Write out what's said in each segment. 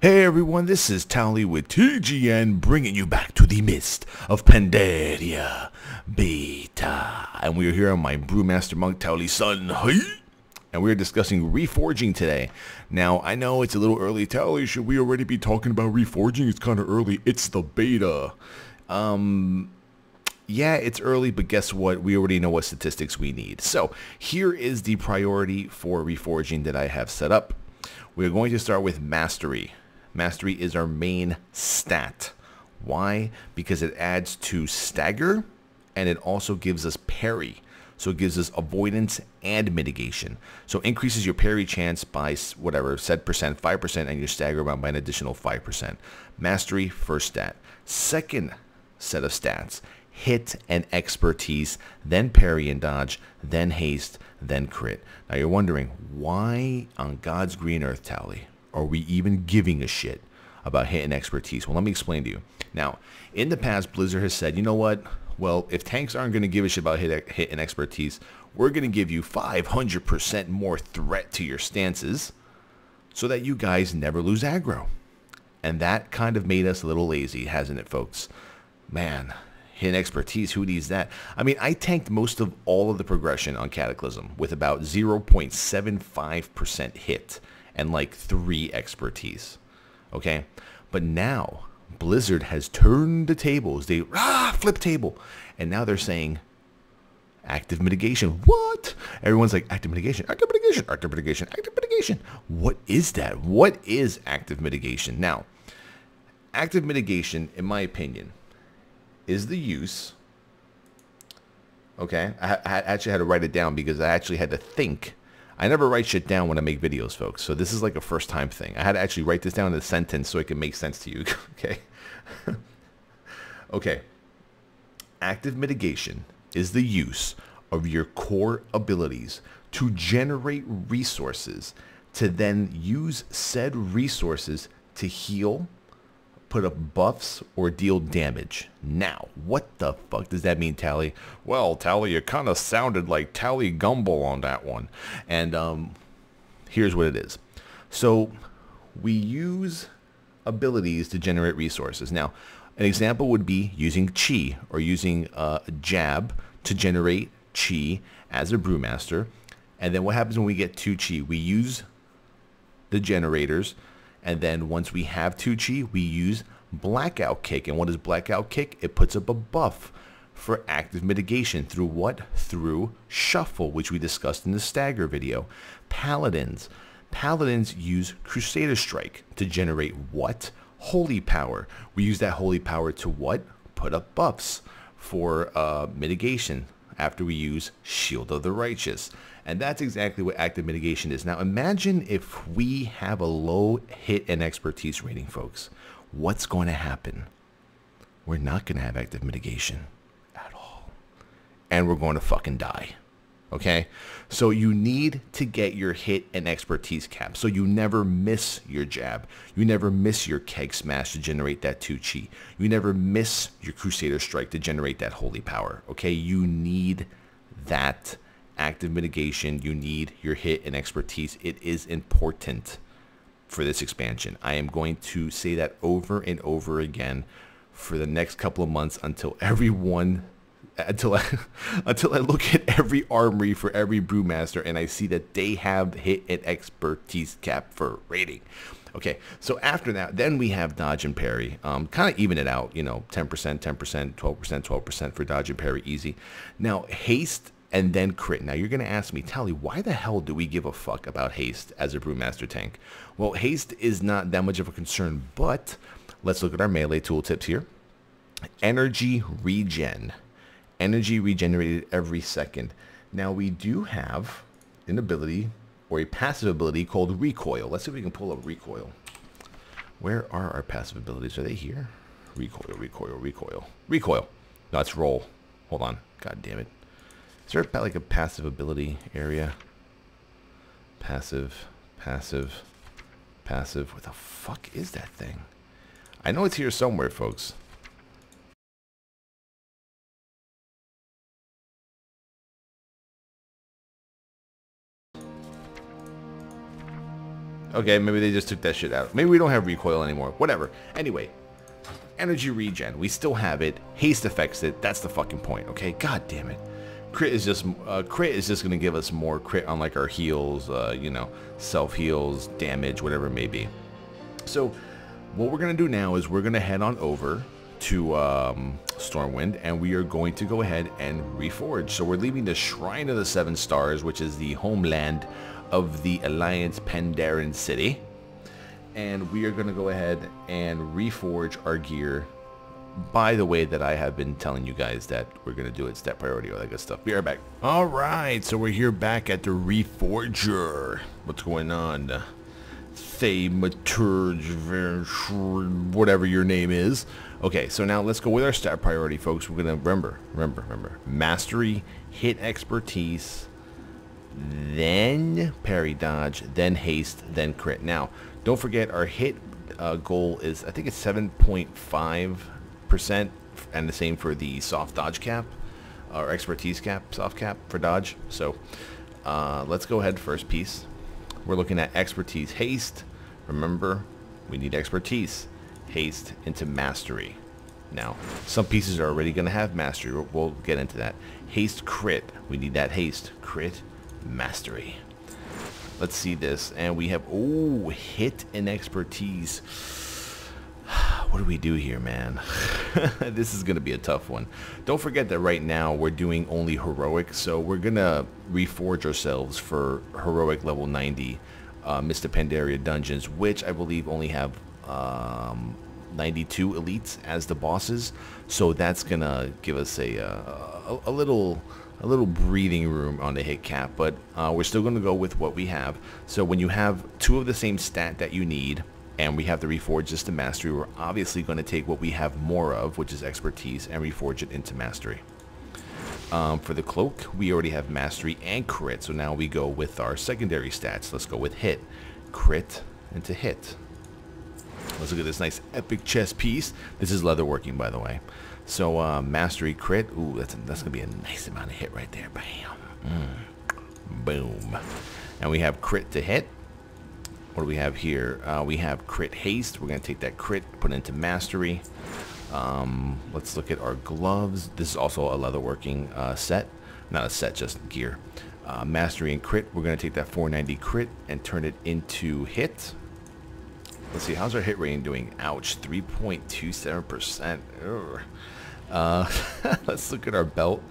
Hey everyone, this is Towelliee with TGN bringing you back to the mist of Pandaria Beta. And we are here on my Brewmaster Monk Towelliee son. Hey! And we are discussing Reforging today. Now, I know it's a little early. Towelliee, should we already be talking about Reforging? It's kind of early. It's the beta. Yeah, it's early, but guess what? We already know what statistics we need. So, here is the priority for Reforging that I have set up. We're going to start with Mastery. Mastery is our main stat. Why? Because it adds to stagger and it also gives us parry. So it gives us avoidance and mitigation. So it increases your parry chance by whatever, said percent, 5%, and your stagger amount by an additional 5%. Mastery, first stat. Second set of stats, hit and expertise, then parry and dodge, then haste, then crit. Now you're wondering, why on God's green earth, Towelliee, are we even giving a shit about hit and expertise? Well, let me explain to you. Now, in the past, Blizzard has said, you know what? Well, if tanks aren't going to give a shit about hit and expertise, we're going to give you 500% more threat to your stances so that you guys never lose aggro. And that kind of made us a little lazy, hasn't it, folks? Man, hit and expertise, who needs that? I mean, I tanked most of all of the progression on Cataclysm with about 0.75% hit and like 3 expertise. Okay? But now, Blizzard has turned the tables. They flip table. And now they're saying active mitigation. What? Everyone's like, active mitigation, active mitigation, active mitigation, active mitigation. What is that? What is active mitigation? Now, active mitigation, in my opinion, is the use. Okay? I actually had to write it down because I actually had to think. I never write shit down when I make videos, folks. So this is like a first time thing. I had to actually write this down in a sentence so it can make sense to you. Okay? Okay. Active mitigation is the use of your core abilities to generate resources to then use said resources to heal, put up buffs, or deal damage. Now, what the fuck does that mean, Towelliee? Well, Towelliee, you kind of sounded like Towelliee Gumble on that one. And here's what it is. So, we use abilities to generate resources. Now, an example would be using Chi, or using a jab to generate Chi as a Brewmaster. And then what happens when we get 2 Chi? We use the generators, and then once we have 2 Chi, we use Blackout Kick. And what is Blackout Kick? It puts up a buff for active mitigation through what? Through Shuffle, which we discussed in the Stagger video. Paladins. Paladins use Crusader Strike to generate what? Holy Power. We use that Holy Power to what? Put up buffs for mitigation after we use Shield of the Righteous. And that's exactly what active mitigation is. Now imagine if we have a low hit and expertise rating, folks. What's going to happen? We're not going to have active mitigation at all. And we're going to fucking die. Okay? So you need to get your hit and expertise cap. So you never miss your jab. You never miss your keg smash to generate that 2 Chi. You never miss your Crusader Strike to generate that Holy Power. Okay? You need that active mitigation. You need your hit and expertise. It is important for this expansion. I am going to say that over and over again for the next couple of months until I look at every armory for every Brewmaster and I see that they have hit and expertise cap for rating. Okay, so after that, then we have dodge and parry. Kind of even it out, you know, 10%, 10%, 12%, 12% for dodge and parry, easy. Now, haste and then crit. Now, you're going to ask me, Towelliee, why the hell do we give a fuck about haste as a Brewmaster tank? Well, haste is not that much of a concern, but let's look at our melee tooltips here. Energy regen. Energy regenerated every second. Now, we do have an ability, or a passive ability, called Recoil. Let's see if we can pull up Recoil. Where are our passive abilities? Are they here? Recoil, Recoil, Recoil. Recoil. No, it's Roll. Hold on. God damn it. Is there like a passive ability area? Passive, passive, passive. What the fuck is that thing? I know it's here somewhere, folks. Okay, maybe they just took that shit out. Maybe we don't have recoil anymore. Whatever. Anyway, energy regen. We still have it. Haste affects it. That's the fucking point, okay? God damn it. Crit is just going to give us more crit on like our heals, you know, self heals, damage, whatever it may be. So what we're going to do now is we're going to head on over to Stormwind, and we are going to go ahead and reforge. So we're leaving the Shrine of the Seven Stars, which is the homeland of the Alliance Pandaren City, and we are going to go ahead and reforge our gear by the way that I have been telling you guys that we're going to do it step priority, all that good stuff. Be right back. All right, so we're here back at the Reforger. What's going on? Thaumaturge, whatever your name is. Okay, so now let's go with our stat priority, folks. We're going to remember. Mastery, hit expertise, then parry dodge, then haste, then crit. Now, don't forget our hit goal is, I think it's 7.5%, and the same for the soft dodge cap, or expertise cap, soft cap for dodge. So let's go ahead first piece. We're looking at expertise, haste. Remember, we need expertise, haste into mastery. Now, some pieces are already going to have mastery. We'll get into that. Haste, crit. We need that haste, crit, mastery. Let's see this, and we have, oh, hit and expertise. What do we do here, man? This is going to be a tough one. Don't forget that right now we're doing only heroic, so we're going to reforge ourselves for heroic level 90 Mr. Pandaria dungeons, which I believe only have 92 elites as the bosses. So that's going to give us a little breathing room on the hit cap, but we're still going to go with what we have. So when you have two of the same stat that you need, and we have to reforge this to mastery, we're obviously going to take what we have more of, which is expertise, and reforge it into mastery. For the cloak, we already have mastery and crit, so now we go with our secondary stats. Let's go with hit, crit into hit. Let's look at this nice epic chest piece. This is leatherworking, by the way. So mastery, crit. Ooh, that's going to be a nice amount of hit right there. Bam. Boom. And we have crit to hit. What do we have here? We have crit haste. We're going to take that crit, put it into mastery. Let's look at our gloves. This is also a leatherworking set. Not a set, just gear. Mastery and crit. We're going to take that 490 crit and turn it into hit. Let's see, how's our hit rating doing? Ouch, 3.27%. Let's look at our belt.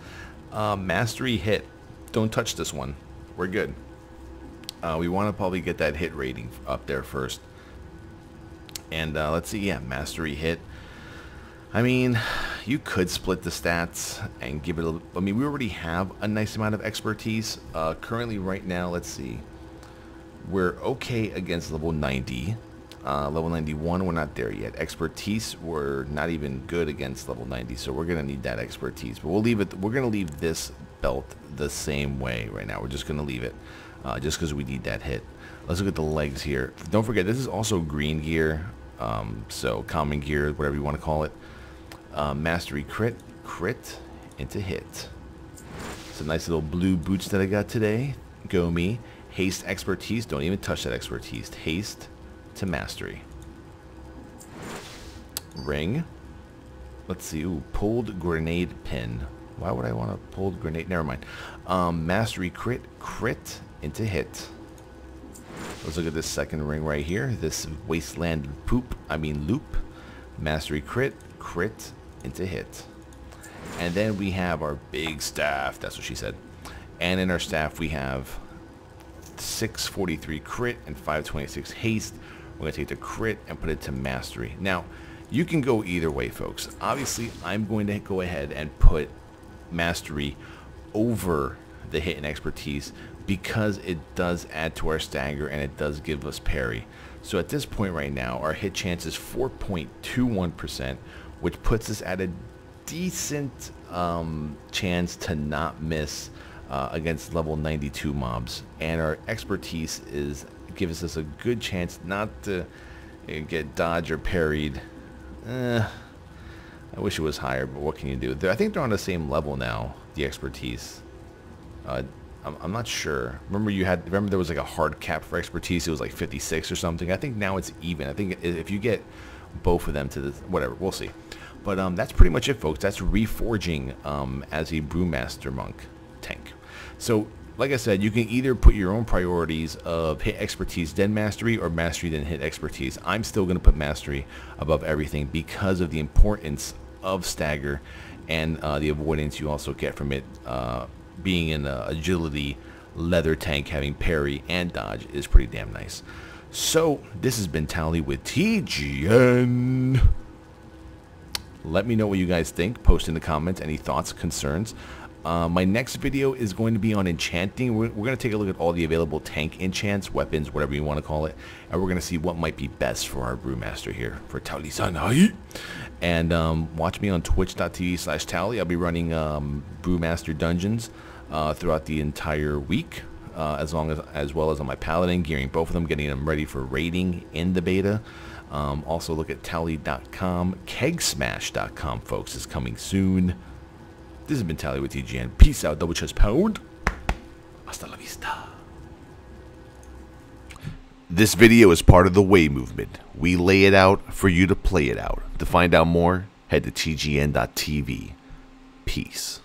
Mastery hit. Don't touch this one. We're good. We want to probably get that hit rating up there first. And let's see, yeah, mastery hit. I mean, you could split the stats and give it a little. I mean, we already have a nice amount of expertise. Currently, right now, let's see. We're okay against level 90. Level 91, we're not there yet. Expertise, we're not even good against level 90, so we're going to need that expertise. But we'll leave it. We're going to leave this belt the same way right now. We're just going to leave it. Just because we need that hit. Let's look at the legs here. Don't forget, this is also green gear, so common gear, whatever you want to call it. Mastery crit, crit into hit. Some nice little blue boots that I got today. Go me. Haste expertise. Don't even touch that expertise. Haste to mastery. Ring. Let's see. Ooh, pulled grenade pin. Why would I want a pulled grenade? Never mind. Mastery crit, crit into hit. Let's look at this second ring right here. This wasteland loop. Mastery crit, crit into hit. And then we have our big staff. That's what she said. And in our staff we have 643 crit and 526 haste. We're going to take the crit and put it to mastery. Now, you can go either way, folks. Obviously, I'm going to go ahead and put mastery over the hit and expertise because it does add to our stagger and it does give us parry. So at this point right now, our hit chance is 4.21%, which puts us at a decent chance to not miss against level 92 mobs, and our expertise gives us a good chance not to get dodged or parried. I wish it was higher, but what can you do? I think they're on the same level now, the expertise. I'm not sure. Remember there was like a hard cap for expertise. It was like 56 or something. I think now it's even. I think if you get both of them to the whatever, we'll see. But that's pretty much it, folks. That's Reforging as a Brewmaster monk tank. So, like I said, you can either put your own priorities of hit expertise then mastery, or mastery then hit expertise. I'm still going to put mastery above everything because of the importance of stagger and the avoidance you also get from it. Being an agility leather tank, having parry and dodge is pretty damn nice. So, this has been Towelliee with TGN. Let me know what you guys think. Post in the comments any thoughts, concerns. My next video is going to be on enchanting. We're going to take a look at all the available tank enchants, weapons, whatever you want to call it, and we're going to see what might be best for our Brewmaster here, for Towelliee. And watch me on twitch.tv/Towelliee. I'll be running Brewmaster dungeons throughout the entire week, as well as on my Paladin, gearing both of them, getting them ready for raiding in the beta. Also look at Towelliee.com. Kegsmash.com, folks, is coming soon. This has been Towelliee with TGN. Peace out, double chest pound. Hasta la vista. This video is part of the Way movement. We lay it out for you to play it out. To find out more, head to tgn.tv. Peace.